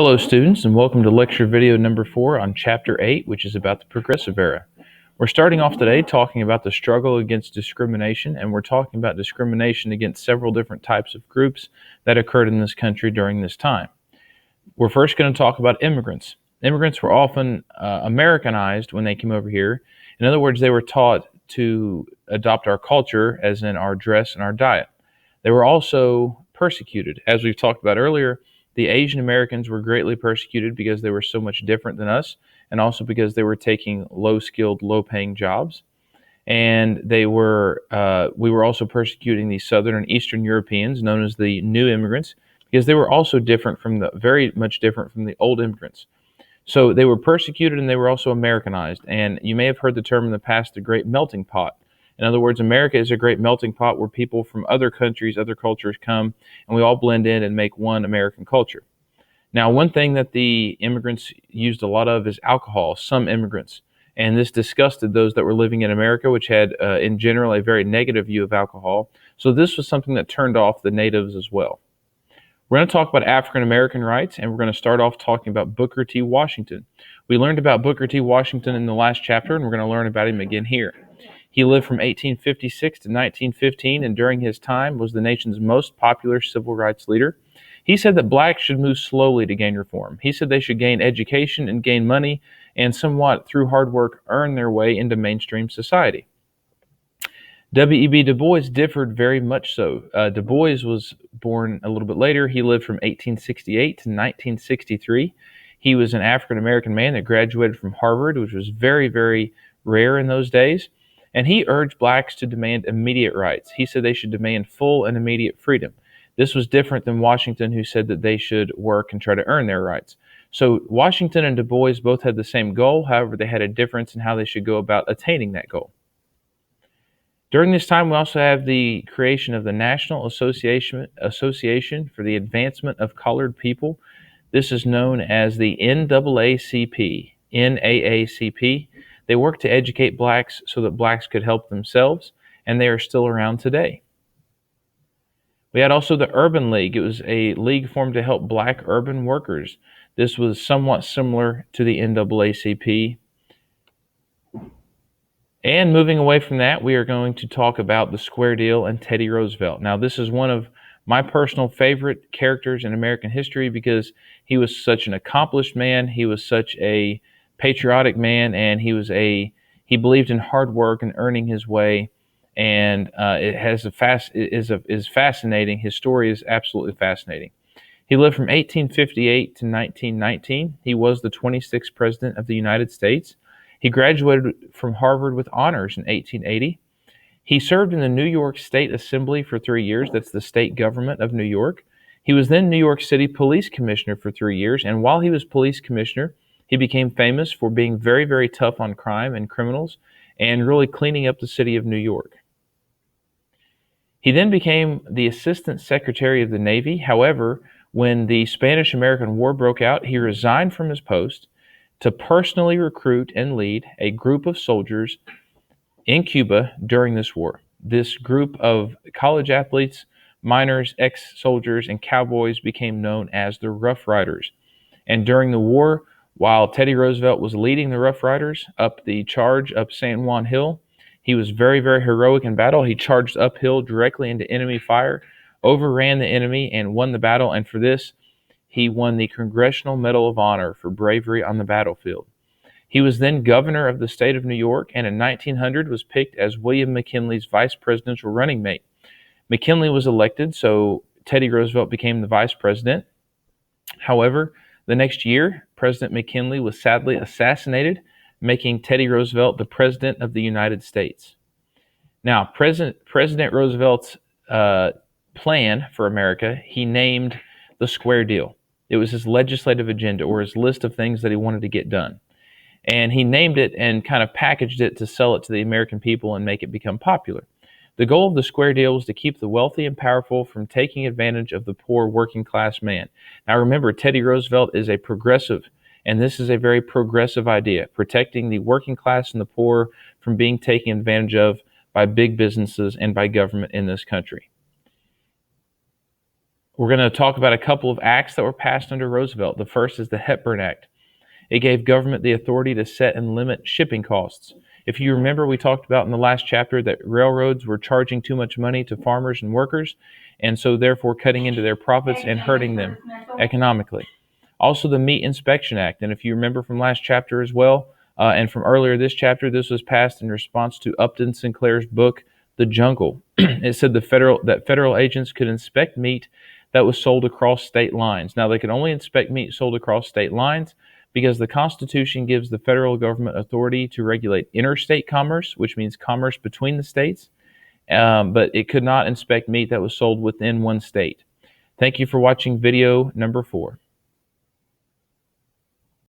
Hello students, and welcome to lecture video number 4 on chapter 8, which is about the Progressive Era. We're starting off today talking about the struggle against discrimination, and we're talking about discrimination against several different types of groups that occurred in this country during this time. We're first going to talk about immigrants. Immigrants were often Americanized when they came over here. In other words, they were taught to adopt our culture, as in our dress and our diet. They were also persecuted. As we've talked about earlier, the Asian Americans were greatly persecuted because they were so much different than us, and also because they were taking low-skilled, low-paying jobs. And we were also persecuting the Southern and Eastern Europeans, known as the new immigrants, because they were also very much different from the old immigrants. So they were persecuted and they were also Americanized. And you may have heard the term in the past, the Great Melting Pot. In other words, America is a great melting pot where people from other countries, other cultures come, and we all blend in and make one American culture. Now, one thing that the immigrants used a lot of is alcohol, some immigrants. And this disgusted those that were living in America, which had, in general, a very negative view of alcohol. So this was something that turned off the natives as well. We're going to talk about African American rights, and we're going to start off talking about Booker T. Washington. We learned about Booker T. Washington in the last chapter, and we're going to learn about him again here. He lived from 1856 to 1915, and during his time was the nation's most popular civil rights leader. He said that blacks should move slowly to gain reform. He said they should gain education and gain money, and somewhat through hard work earn their way into mainstream society. W.E.B. Du Bois differed very much so. Du Bois was born a little bit later. He lived from 1868 to 1963. He was an African American man that graduated from Harvard, which was very, very rare in those days. And he urged blacks to demand immediate rights. He said they should demand full and immediate freedom. This was different than Washington, who said that they should work and try to earn their rights. So Washington and Du Bois both had the same goal. However, they had a difference in how they should go about attaining that goal. During this time, we also have the creation of the National Association for the Advancement of Colored People. This is known as the NAACP. NAACP. They worked to educate blacks so that blacks could help themselves, and they are still around today. We had also the Urban League. It was a league formed to help black urban workers. This was somewhat similar to the NAACP. And moving away from that, we are going to talk about the Square Deal and Teddy Roosevelt. Now, this is one of my personal favorite characters in American history because he was such an accomplished man. He was such a patriotic man, and he believed in hard work and earning his way. And it is fascinating. His story is absolutely fascinating. He lived from 1858 to 1919. He was the 26th president of the United States. He graduated from Harvard with honors in 1880. He served in the New York State Assembly for 3 years. That's the state government of New York. He was then New York City Police Commissioner for 3 years. And while he was police commissioner, he became famous for being very, very tough on crime and criminals and really cleaning up the city of New York. He then became the Assistant Secretary of the Navy. However, when the Spanish-American War broke out, he resigned from his post to personally recruit and lead a group of soldiers in Cuba during this war. This group of college athletes, miners, ex-soldiers, and cowboys became known as the Rough Riders. And during the war, while Teddy Roosevelt was leading the Rough Riders up the charge up San Juan Hill, he was very, very heroic in battle. He charged uphill directly into enemy fire, overran the enemy, and won the battle. And for this, he won the Congressional Medal of Honor for bravery on the battlefield. He was then governor of the state of New York, and in 1900 was picked as William McKinley's vice presidential running mate. McKinley was elected, so Teddy Roosevelt became the vice president. However, the next year, President McKinley was sadly assassinated, making Teddy Roosevelt the President of the United States. Now, President Roosevelt's plan for America, he named the Square Deal. It was his legislative agenda, or his list of things that he wanted to get done. And he named it and kind of packaged it to sell it to the American people and make it become popular. The goal of the Square Deal was to keep the wealthy and powerful from taking advantage of the poor working class man. Now remember, Teddy Roosevelt is a progressive, and this is a very progressive idea, protecting the working class and the poor from being taken advantage of by big businesses and by government in this country. We're going to talk about a couple of acts that were passed under Roosevelt. The first is the Hepburn Act. It gave government the authority to set and limit shipping costs. If you remember, we talked about in the last chapter that railroads were charging too much money to farmers and workers, and so therefore cutting into their profits and hurting them economically. Also, the Meat Inspection Act, and if you remember from last chapter as well, and from earlier this chapter, this was passed in response to Upton Sinclair's book, The Jungle. It said that federal agents could inspect meat that was sold across state lines. Now, they could only inspect meat sold across state lines because the Constitution gives the federal government authority to regulate interstate commerce, which means commerce between the states, but it could not inspect meat that was sold within one state. Thank you for watching video number 4.